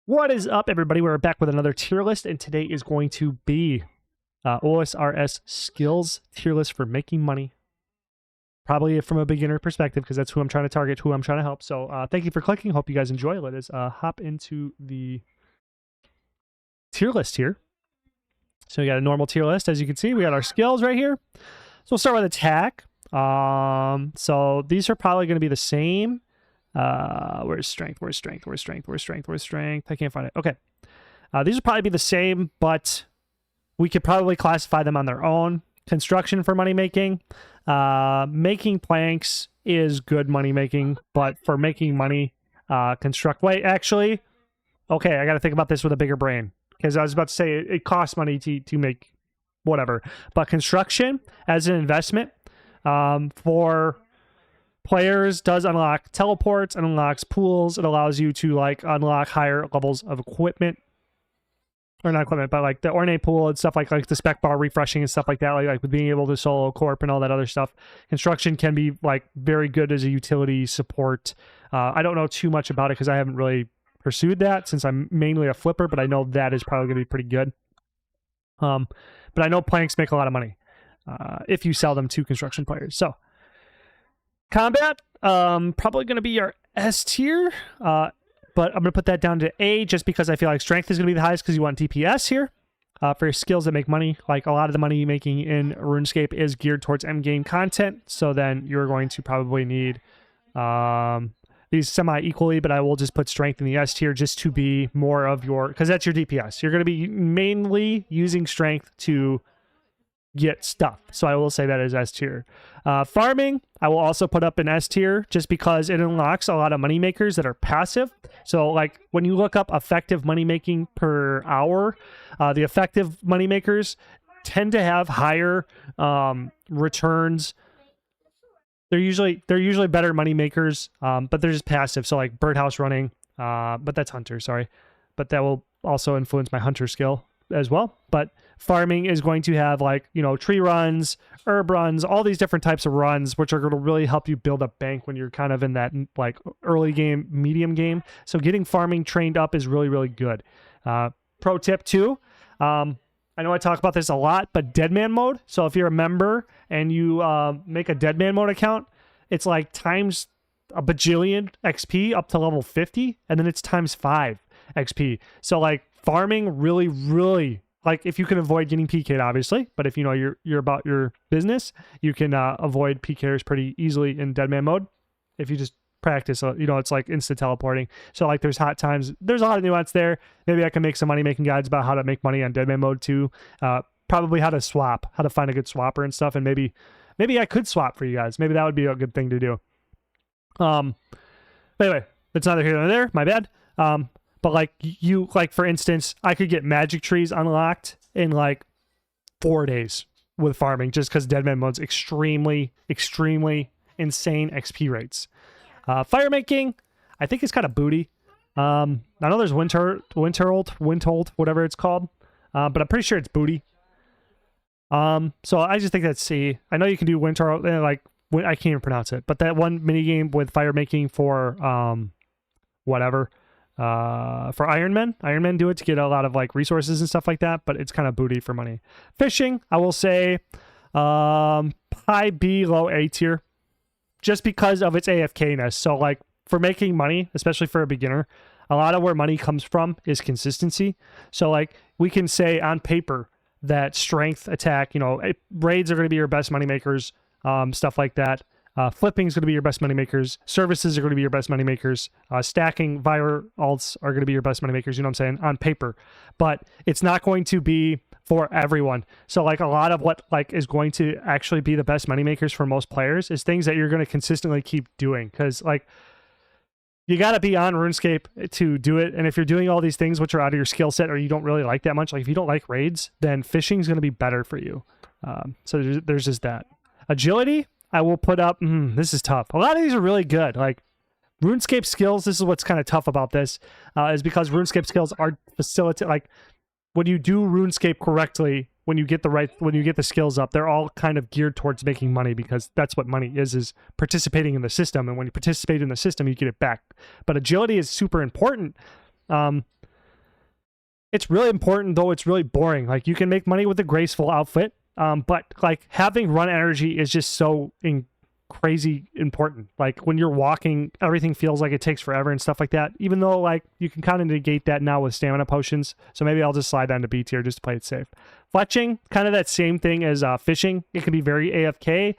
What is up, everybody? We're back with another tier list, and today is going to be Osrs skills tier list for making money. Probably from a beginner perspective, because that's who I'm trying to target, who I'm trying to help. So thank you for clicking. Hope you guys enjoy. Let us hop into the tier list here. So we got a normal tier list. As you can see, we got our skills right here. So we'll start with attack. So these are probably going to be the same. Where's strength? Where's strength? Where's strength? Where's strength? Where's strength? I can't find it. Okay. These will probably be the same, but we could probably classify them on their own. Construction for money making. Making planks is good money making, but for making money, wait, actually, okay, I got to think about this with a bigger brain, because I was about to say it costs money to make whatever, but construction as an investment, for players does unlock teleports and unlocks pools. It allows you to like unlock higher levels of equipment, or not equipment, but like the ornate pool and stuff like the spec bar refreshing and stuff like that, like with being able to solo corp and all that other stuff. Construction can be like very good as a utility support. I don't know too much about it because I haven't really pursued that since I'm mainly a flipper, but I know that is probably going to be pretty good. But I know planks make a lot of money if you sell them to construction players. So combat, probably going to be our S tier, but I'm going to put that down to A just because I feel like strength is going to be the highest because you want DPS here for your skills that make money. Like a lot of the money making in RuneScape is geared towards endgame content, so then you're going to probably need these semi-equally, but I will just put strength in the S tier just to be more of your, because that's your DPS. You're going to be mainly using strength to get stuff, so I will say that is S tier. Farming, I will also put up in S tier just because it unlocks a lot of money makers that are passive. So like when you look up effective money making per hour, the effective money makers tend to have higher returns. They're usually better money makers, but they're just passive. So like birdhouse running, but that's hunter, sorry, but that will also influence my hunter skill as well. But farming is going to have like, you know, tree runs, herb runs, all these different types of runs, which are going to really help you build up bank when you're kind of in that like early game, medium game. So getting farming trained up is really, really good. Pro tip too. I know I talk about this a lot, but deadman mode. So if you're a member and you make a deadman mode account, it's like times a bajillion XP up to level 50, and then it's times 5 XP. So like farming really, like if you can avoid getting PK'd, obviously, but if you know you're about your business, you can avoid PKers pretty easily in deadman mode if you just practice. You know, it's like instant teleporting. So like there's hot times, there's a lot of nuance there. Maybe I can make some money making guides about how to make money on deadman mode too. Probably how to swap, how to find a good swapper and stuff, and maybe I could swap for you guys. Maybe that would be a good thing to do. Anyway, it's neither here nor there, my bad. But like you, like for instance, I could get magic trees unlocked in like 4 days with farming just because deadman mode's extremely insane XP rates. Fire making, I think it's kind of booty. I know there's Windhold, whatever it's called, but I'm pretty sure it's booty. So I just think that's C. I know you can do Windhold, like I can't even pronounce it, but that one mini game with fire making for whatever. For Iron Men do it to get a lot of like resources and stuff like that, but it's kind of booty for money. Fishing, I will say high B, low A tier, just because of its AFK-ness. So like for making money, especially for a beginner, a lot of where money comes from is consistency. So like we can say on paper that strength, attack, you know, raids are going to be your best money makers, stuff like that. Flipping is going to be your best money makers. Services are going to be your best money makers. Stacking via alts are going to be your best money makers. You know what I'm saying? On paper, but it's not going to be for everyone. So like a lot of what like is going to actually be the best money makers for most players is things that you're going to consistently keep doing. Cause like you got to be on RuneScape to do it. And if you're doing all these things, which are out of your skill set or you don't really like that much, like if you don't like raids, then fishing is going to be better for you. So there's just that. Agility, I will put up, this is tough. A lot of these are really good. Like RuneScape skills, this is what's kind of tough about this, is because RuneScape skills are facilitate, like when you do RuneScape correctly, when you get the skills up, they're all kind of geared towards making money because that's what money is participating in the system. And when you participate in the system, you get it back. But agility is super important. It's really important, though it's really boring. Like, you can make money with a graceful outfit, but like having run energy is just so crazy important. Like when you're walking, everything feels like it takes forever and stuff like that, even though like you can kind of negate that now with stamina potions. So maybe I'll just slide down to B tier just to play it safe. Fletching, kind of that same thing as fishing. It can be very AFK,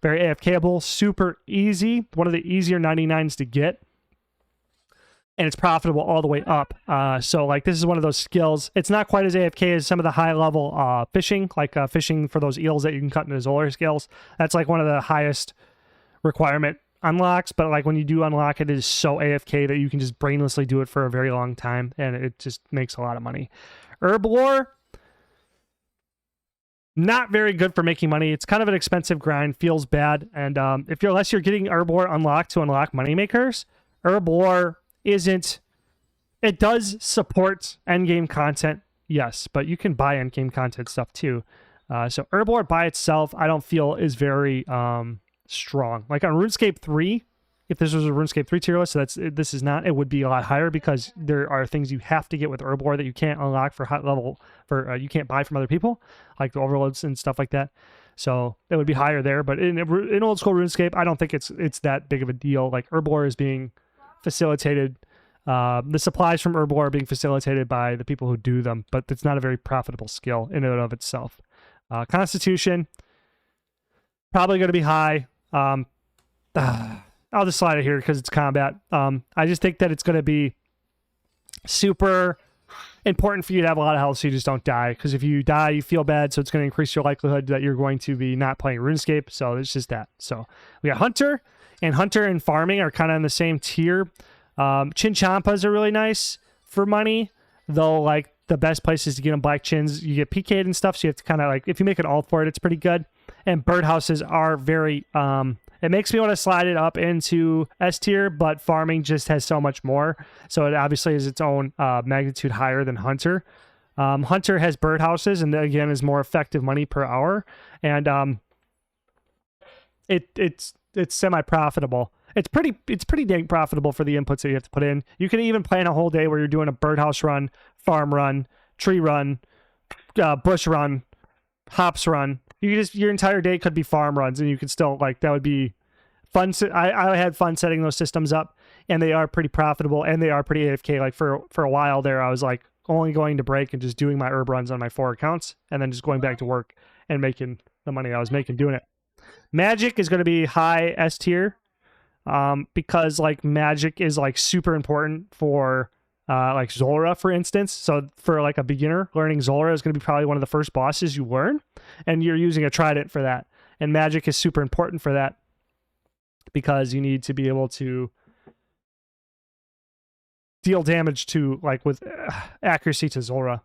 very AFKable, super easy, one of the easier 99s to get, and it's profitable all the way up. So like this is one of those skills. It's not quite as AFK as some of the high level fishing, like fishing for those eels that you can cut into Zolar skills. That's like one of the highest requirement unlocks, but like when you do unlock it, it is so AFK that you can just brainlessly do it for a very long time, and it just makes a lot of money. Herb lore, not very good for making money. It's kind of an expensive grind, feels bad, and unless you're getting herb lore unlocked to unlock moneymakers, herb lore isn't. It does support endgame content, yes, but you can buy endgame content stuff too. So herb lore by itself, I don't feel is very strong. Like on RuneScape 3, if this was a RuneScape 3 tier list, so this is not, it would be a lot higher because there are things you have to get with herb lore that you can't unlock for high level, for you can't buy from other people, like the overloads and stuff like that. So it would be higher there. But in old school RuneScape, I don't think it's that big of a deal. Like herb lore is being facilitated, the supplies from herb lore are being facilitated by the people who do them, but it's not a very profitable skill in and of itself. Constitution, probably going to be high. I'll just slide it here because it's combat. I just think that it's going to be super important for you to have a lot of health so you just don't die. Because if you die, you feel bad, so it's going to increase your likelihood that you're going to be not playing RuneScape. So it's just that. So we got Hunter, and farming are kind of in the same tier. Chinchampas are really nice for money, though like the best places to get them black chins, you get PK'd and stuff, so you have to kind of like, if you make an ult for it, it's pretty good. And birdhouses are very, it makes me want to slide it up into S tier, but farming just has so much more. So it obviously is its own magnitude higher than Hunter. Hunter has birdhouses, and again is more effective money per hour. And it's semi-profitable. It's pretty dang profitable for the inputs that you have to put in. You can even plan a whole day where you're doing a birdhouse run, farm run, tree run, bush run, hops run. Your entire day could be farm runs, and you can still, like, that would be fun. I had fun setting those systems up, and they are pretty profitable, and they are pretty AFK. Like for a while there, I was like only going to break and just doing my herb runs on my 4 accounts, and then just going back to work and making the money I was making doing it. Magic is going to be high S tier, because like magic is like super important for like Zulrah, for instance. So for like a beginner, learning Zulrah is going to be probably one of the first bosses you learn, and you're using a trident for that. And magic is super important for that because you need to be able to deal damage to, like, with accuracy to Zulrah.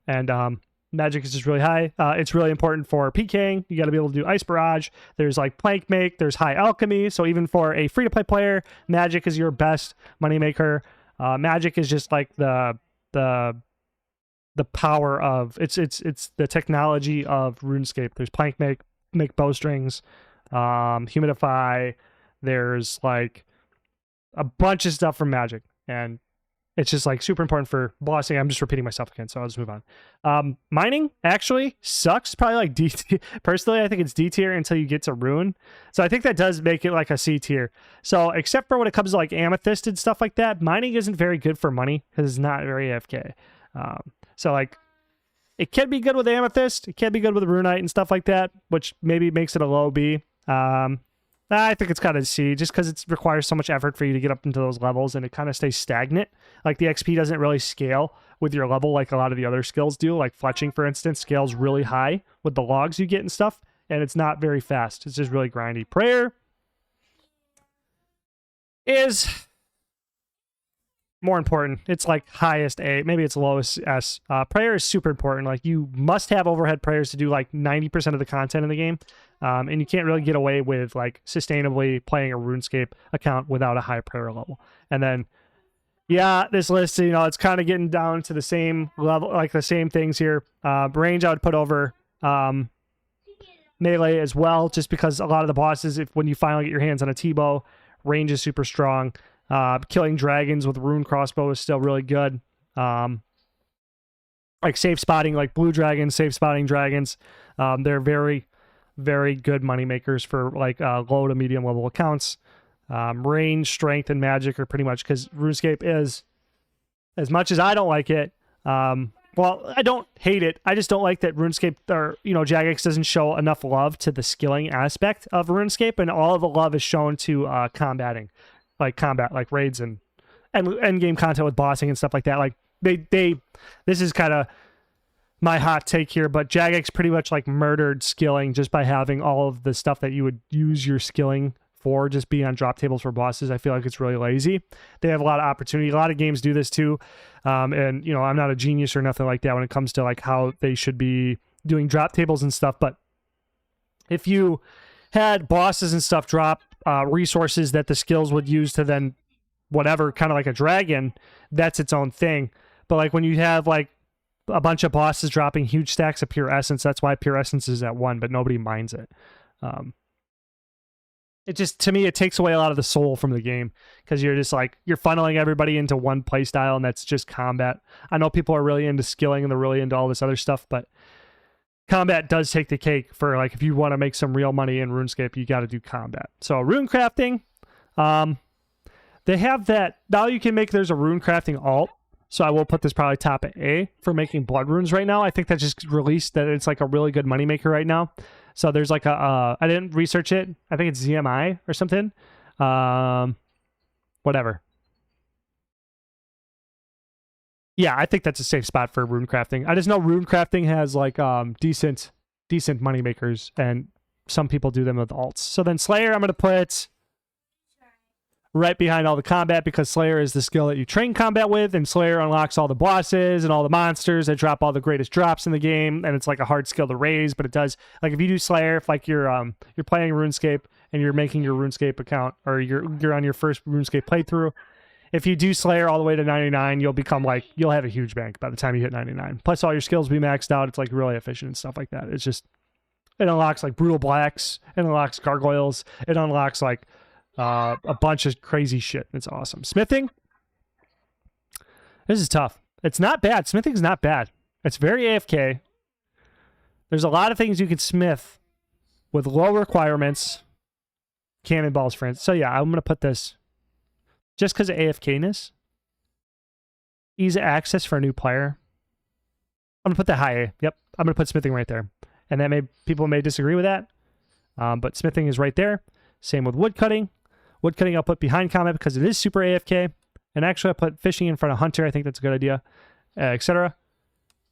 And magic is just really high. It's really important for PKing. You got to be able to do Ice Barrage. There's like Plank Make. There's High Alchemy. So even for a free-to-play player, magic is your best moneymaker. Magic is just like the power of it's the technology of RuneScape. There's Plank make bowstrings, humidify. There's like a bunch of stuff from magic, and it's just like super important for bossing. I'm just repeating myself again, so I'll just move on. Mining actually sucks. Probably like D tier. Personally, I think it's D tier until you get to Rune. So I think that does make it like a C tier. So except for when it comes to like Amethyst and stuff like that, mining isn't very good for money because it's not very AFK. So like it can be good with Amethyst. It can be good with Runite and stuff like that, which maybe makes it a low B. I think it's kind of C, just because it requires so much effort for you to get up into those levels, and it kind of stays stagnant. Like, the XP doesn't really scale with your level like a lot of the other skills do. Like, fletching, for instance, scales really high with the logs you get and stuff, and it's not very fast. It's just really grindy. Prayer is more important. It's like highest A, maybe it's lowest S. Prayer is super important. Like, you must have overhead prayers to do like 90% of the content in the game. And you can't really get away with like sustainably playing a RuneScape account without a high prayer level. And then, yeah, this list, you know, it's kind of getting down to the same level, like the same things here. Range I would put over melee as well, just because a lot of the bosses, when you finally get your hands on a T-bow, range is super strong. Killing dragons with rune crossbow is still really good. like safe spotting, like blue dragons, safe spotting dragons. They're very, very good money makers for like low to medium level accounts. Range, strength, and magic are pretty much, because RuneScape is, as much as I don't like it, well, I don't hate it. I just don't like that RuneScape, or Jagex doesn't show enough love to the skilling aspect of RuneScape, and all of the love is shown to combating, like combat, like raids and end game content with bossing and stuff like that. Like this is kind of my hot take here, but Jagex pretty much like murdered skilling just by having all of the stuff that you would use your skilling for just being on drop tables for bosses. I feel like it's really lazy. They have a lot of opportunity. A lot of games do this too. And I'm not a genius or nothing like that when it comes to like how they should be doing drop tables and stuff. But if you had bosses and stuff drop resources that the skills would use to then whatever, kind of like a dragon, that's its own thing. But like when you have like a bunch of bosses dropping huge stacks of pure essence, that's why pure essence is at 1, but nobody minds it. It just, to me, it takes away a lot of the soul from the game, because you're just like, you're funneling everybody into one play style, and that's just combat. I know people are really into skilling and they're really into all this other stuff, but combat does take the cake for like, if you want to make some real money in RuneScape, you got to do combat. So rune crafting, they have that now. You can make, there's a rune crafting alt, so I will put this probably top A for making blood runes right now. I think that just released, that it's like a really good moneymaker right now. So there's like a, I didn't research it. I think it's ZMI or something. Whatever. Yeah, I think that's a safe spot for rune crafting. I just know rune crafting has like decent money makers, and some people do them with alts. So then Slayer, I'm going to put right behind all the combat, because Slayer is the skill that you train combat with, and Slayer unlocks all the bosses and all the monsters that drop all the greatest drops in the game, and it's like a hard skill to raise, but it does, like if you do Slayer, if like you're playing RuneScape and you're making your RuneScape account, or you're on your first RuneScape playthrough, if you do Slayer all the way to 99, you'll become like, you'll have a huge bank by the time you hit 99. Plus all your skills will be maxed out. It's like really efficient and stuff like that. It's just, it unlocks like Brutal Blacks, it unlocks Gargoyles, it unlocks like a bunch of crazy shit. It's awesome. Smithing. This is tough. It's not bad. Smithing's not bad. It's very AFK. There's a lot of things you can smith with low requirements. Cannonballs, for instance. So yeah, I'm going to put this just because of AFK-ness. Ease of access for a new player. I'm going to put that high A. Yep. I'm going to put smithing right there. And that people may disagree with that. But smithing is right there. Same with woodcutting. Woodcutting I'll put behind combat because it is super AFK. And actually I put fishing in front of hunter. I think that's a good idea. Etc.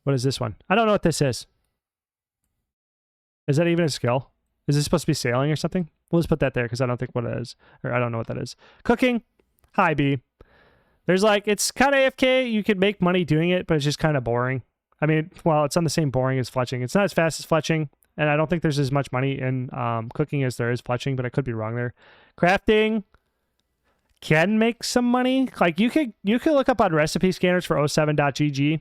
What is this one? I don't know what this is. Is that even a skill? Is this supposed to be sailing or something? We'll just put that there because I don't think what it is. Or I don't know what that is. Cooking. High B. There's like, it's kind of AFK. You could make money doing it, but it's just kind of boring. I mean, well, it's on the same boring as fletching. It's not as fast as fletching. And I don't think there's as much money in cooking as there is fletching, but I could be wrong there. Crafting can make some money. Like you could look up on recipe scanners for 07.gg.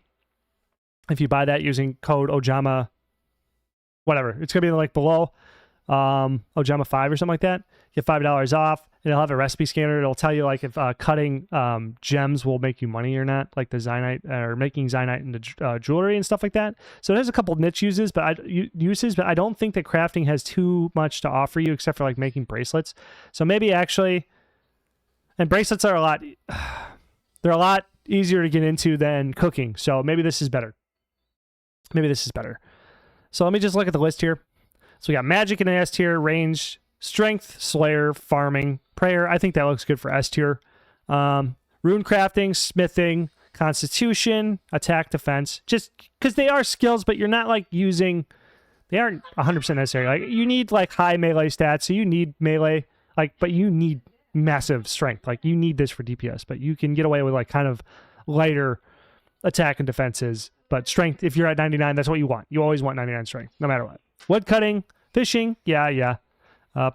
If you buy that using code Ojama, whatever, it's gonna be like below Ojama 5 or something like that. Get $5 off, and it'll have a recipe scanner. It'll tell you like if cutting gems will make you money or not, like the Zionite, or making Zionite into jewelry and stuff like that. So it has a couple niche uses, but I don't think that crafting has too much to offer you except for like making bracelets. So maybe actually, and bracelets are they're a lot easier to get into than cooking. So maybe this is better. Maybe this is better. So let me just look at the list here. So we got magic in S tier, range, strength, slayer, farming, prayer. I think that looks good for S tier. Rune crafting, smithing, constitution, attack, defense. Just because they are skills, but you're not like using, they aren't 100% necessary. Like you need like high melee stats, so you need melee, like, but you need massive strength. Like you need this for DPS, but you can get away with like kind of lighter attack and defenses. But strength, if you're at 99, that's what you want. You always want 99 strength, no matter what. Wood cutting, fishing, yeah.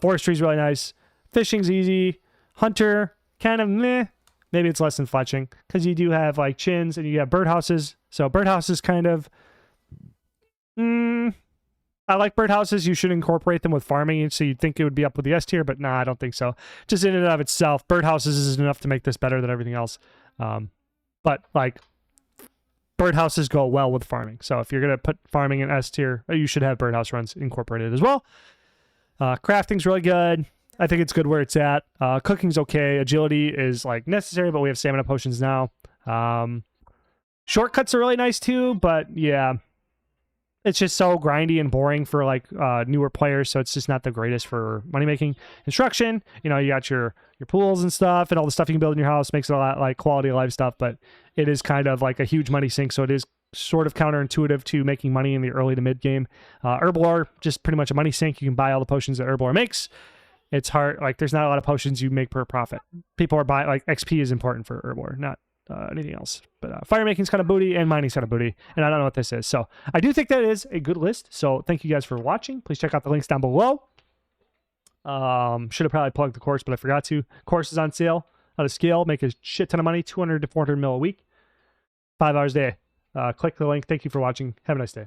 Forestry is really nice. Fishing's easy. Hunter, kind of meh. Maybe it's less than fletching because you do have like chins and you have birdhouses. So birdhouses kind of, I like birdhouses. You should incorporate them with farming, so you'd think it would be up with the S tier, but nah, I don't think so. Just in and of itself, birdhouses is enough to make this better than everything else. But like birdhouses go well with farming. So if you're going to put farming in S tier, you should have birdhouse runs incorporated as well. Crafting's really good. I think it's good where it's at. Cooking's okay. Agility is like necessary, but we have stamina potions now. Shortcuts are really nice too, but yeah, it's just so grindy and boring for like newer players, so it's just not the greatest for money making. Instruction, you know, you got your pools and stuff and all the stuff you can build in your house, makes it a lot like quality of life stuff, but it is kind of like a huge money sink, so it is sort of counterintuitive to making money in the early to mid game. Herblore, just pretty much a money sink. You can buy all the potions that Herblore makes. It's hard, like there's not a lot of potions you make per profit. People are buying, like XP is important for Herblore, not anything else. But fire making's kind of booty and mining's kind of booty, and I don't know what this is. So I do think that is a good list. So thank you guys for watching. Please check out the links down below. Should have probably plugged the course, but I forgot to. Course is on sale. How to scale, make a shit ton of money, 200 to 400 mil a week, 5 hours a day. Click the link. Thank you for watching. Have a nice day.